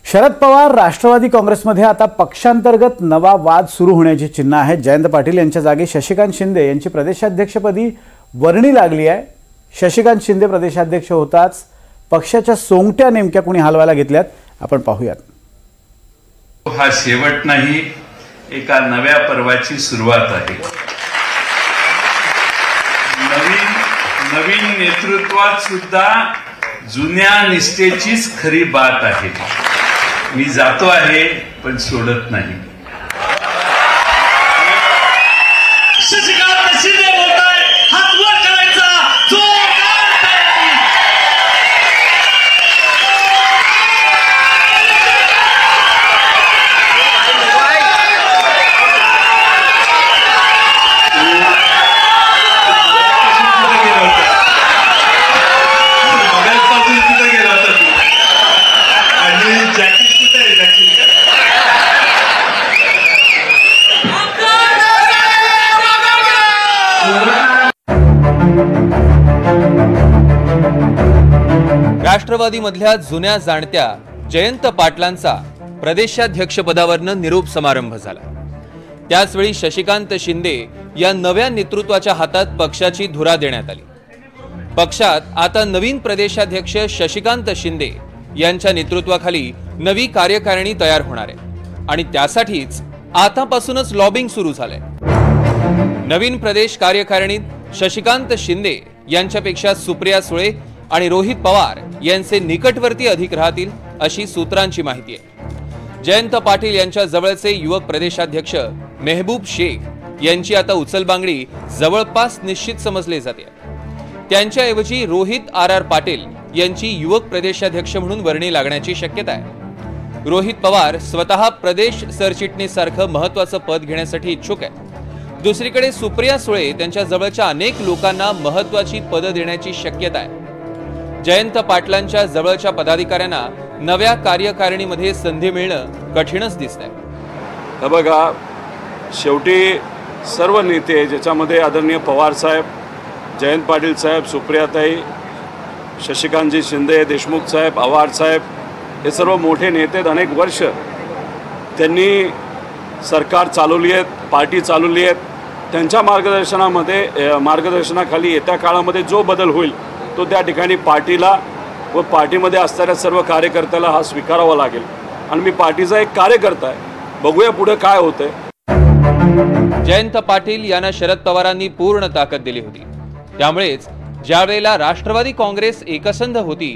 शरद पवार राष्ट्रवादी काँग्रेसमध्ये आता पक्षांतर्गत नवा वाद सुरू होण्याची चिन्ह आहे। जयंत पाटील यांच्या जागी शशिकांत शिंदे यांची प्रदेशाध्यक्षपदी वर्णी लागली आहे। शशिकांत शिंदे प्रदेशाध्यक्ष होताच पक्षाच्या सोंगट्या नेमक्या कोणी हलवायला घेतल्यात आपण पाहूयात। हा शेवट नाही, एका नव्या पर्वाची सुरुवात आहे। नवीन नेतृत्वात सुद्धा जुन्या निष्ठेचीच खरी बात आहे। मी जातो आहे पण सोडत नाही। शशिकांत शिंदे बोलताय, हात वर करायचा, जोरदार तयारी। राष्ट्रवादी मधल्या जुन्या जाणत्या जयंत पाटलांचा प्रदेशाध्यक्षपदावरनं निरोप समारंभ झाला। त्याचवेळी शशिकांत शिंदे या नव्या नेतृत्वाच्या हातात पक्षाची धुरा देण्यात आली। पक्षात आता नवीन प्रदेशाध्यक्ष शशिकांत शिंदे यांच्या नेतृत्वाखाली नवी कार्यकारिणी तयार होणार आहे आणि त्यासाठीच आतापासूनच लॉबिंग सुरू झालंय। नवीन प्रदेश कार्यकारिणीत शशिकांत शिंदे यांच्यापेक्षा सुप्रिया सुळे आणि रोहित पवार यांचे निकटवर्ती अधिक राहतील अशी सूत्रांची माहिती आहे। जयंत पाटील यांच्या जवळचे युवक प्रदेशाध्यक्ष मेहबूब शेख यांची आता उचलबांगडी जवळपास निश्चित समजले जाते। त्यांच्याऐवजी रोहित आर पाटील यांची युवक प्रदेशाध्यक्ष म्हणून वर्णी लागण्याची शक्यता आहे। रोहित पवार स्वतः प्रदेश सरचिटणीसारखं महत्त्वाचं पद घेण्यासाठी इच्छुक आहे। दुसरीकडे सुप्रिया सुळे त्यांच्या जवळच्या अनेक लोकांना महत्त्वाची पदं देण्याची शक्यता आहे। जयंत पाटलांच्या जवळच्या पदाधिकाऱ्यांना नव्या कार्यकारिणीमध्ये संधी मिळणं कठीणच दिसतंय। बघा, शेवटी सर्व नेते ज्याच्यामध्ये आदरणीय पवार साहेब, जयंत पाटील साहेब, सुप्रियाताई, शशिकांतजी शिंदे, देशमुख साहेब, आव्हाड साहेब, हे सर्व मोठे नेते अनेक वर्ष त्यांनी सरकार चालवली आहेत, पार्टी चालवली आहेत। त्यांच्या मार्गदर्शनाखाली येत्या काळामध्ये जो बदल होईल तो त्या ठिकाणी पार्टीला व पार्टीमध्ये असणाऱ्या सर्व कार्यकर्त्याला हा स्वीकारावा लागेल। आणि मी पार्टीचा एक कार्यकर्ता आहे, बघूया पुढे काय होतंय। जयंत पाटील यांना शरद पवारांनी पूर्ण ताकद दिली होती, त्यामुळेच ज्यावेळेला राष्ट्रवादी काँग्रेस एकसंध होती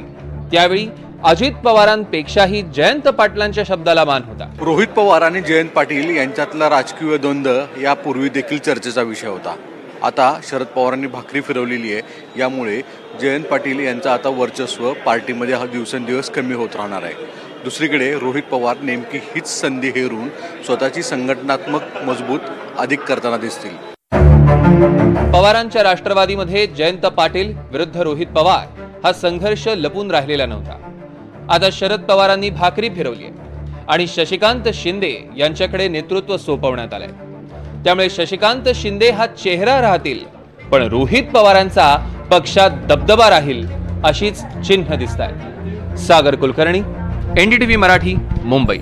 त्यावेळी अजित पवारांपेक्षाही जयंत पाटलांच्या शब्दाला मान होता। रोहित पवार आणि जयंत पाटील यांच्यातला राजकीय द्वंद्व यापूर्वी देखील चर्चेचा विषय होता। आता शरद पवारांनी भाकरी फिरवलेली आहे, यामुळे जयंत पाटील यांचं आता वर्चस्व पार्टीमध्ये हा दिवसेंदिवस कमी होत राहणार आहे। दुसरीकडे रोहित पवार नेमकी हीच संधी हेरून स्वतःची संघटनात्मक मजबूत अधिक करताना दिसतील। पवारांच्या राष्ट्रवादीमध्ये जयंत पाटील विरुद्ध रोहित पवार हा संघर्ष लपून राहिलेला नव्हता। आता शरद पवारांनी भाकरी फिरवली आहे आणि शशिकांत शिंदे यांच्याकडे नेतृत्व सोपवण्यात आलंय। त्यामुळे शशिकांत शिंदे हा चेहरा राहतील, पण रोहित पवारांचा पक्षात दबदबा राहील अशीच चिन्ह दिसत आहेत। सागर कुलकर्णी, NDTV मराठी, मुंबई।